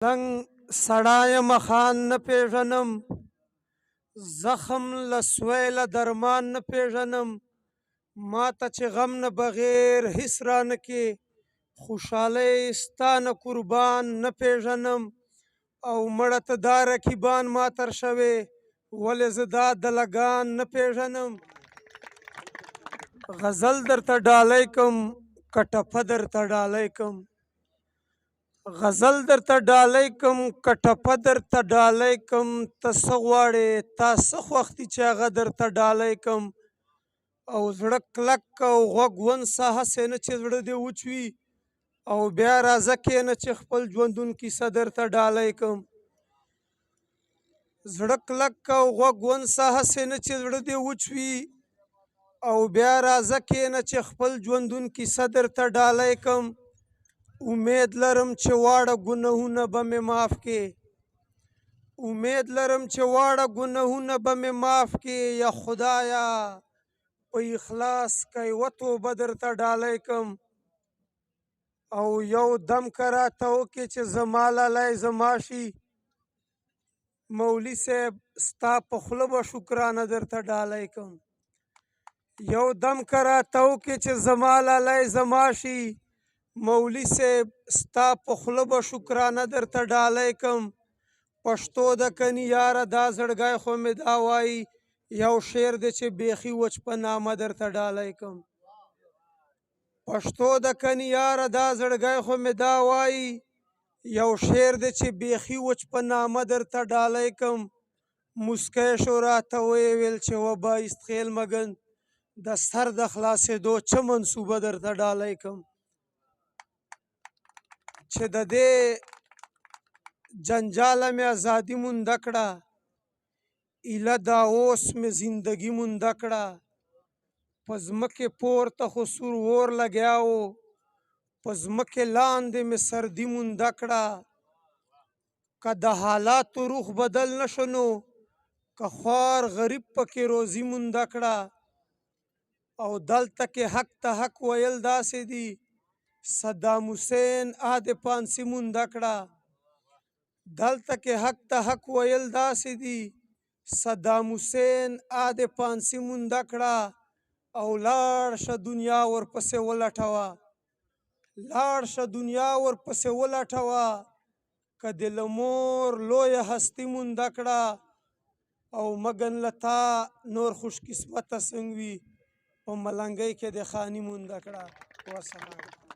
لنګ سړایم خان نه پیژنم، زخم له سویله درمان نه پیژنم. ماته چې غم نه بغیر هیڅ رانه کې، خوشحالۍ ستا نه قربان نه پیژنم. او مړه ته دا رقیبان ما تر شوې، ولې زه دا دلګان نه پیژنم. غزل درته ډالۍ کم که ټپه درته ډالۍ کم، غزل درته ډالۍ کم که ټپه درته ډالۍ کم. ته څه غواړې تا څه خوښ دي چې هغه درته ډالۍ کم. او زړه کلک او غوږ ونیسه هسې نه چې زړه دې وچ وي، او بیا راځه کښېنه چې خپل ژوندون کیسه درته ډالۍ کم. زړه کلک او غوږ ونیسه هسې نه چې زړه دې وچ وي، او بیا راځه کښېنه چې خپل ژوندون کیسه درته ډالۍ کم. امید لرم چې واړه ګناهونه به مې معاف کړې، امید لرم چې واړه ګناهونه به مې معاف کړې. یا خدایا په اخلاص که یوه توبه درته ډالۍ کم. او یو دم که راته وکړې چې زما لالی زما شي، مولي صاحب ستا په خوله به شکرانه درته ډالۍ کم. یو دم که راته وکړې چې زما لالی زما شي، مولي صاحب ستا په خوله به شکرانه درته ډالۍ کم. پښتو د کني یاره دا زړګی خو مې دا وایي، یو شعر دی چې بیخي وچ په نامه درته ډالۍ کم. پښتو د کني یاره دا زړګی خو مې دا وایي، یو شعر دی چې بیخي وچ په نامه درته ډالۍ کم. موسکی شو راته ویې ویل چې وبایست خیل مګن، د سر د خلاصېدو څه منصوبه درته ډالۍ کم. چې د دې جنجاله مې ازادي مونده کړه، ایله دا اوس مې زندګي مونده کړه. په ځمکې پورته خو سور اور لګیا و، په ځمکې لاندې مې سردي مونده کړه. که د حالاتو روح بدل نه شو نو، که خوار غریب پکې روزي مونده کړه. او دلته کې حق ته حق ویل داسې دي، صدام حسین عهد پانسي مونده کړه. دلته کې حق ته حق ویل داسې دي، صدام حسین عهد پانسي مونده کړه. او لاړ شه دنیا ورپسې ولټوه، لاړ شه دنیا ورپسې ولټوه. که دې له مور لویه هستي مونده کړه، او مګن له تا نور خوش قسمته څنګه وي، په ملنګۍ کې دې خاني مونده کړه. وسلام.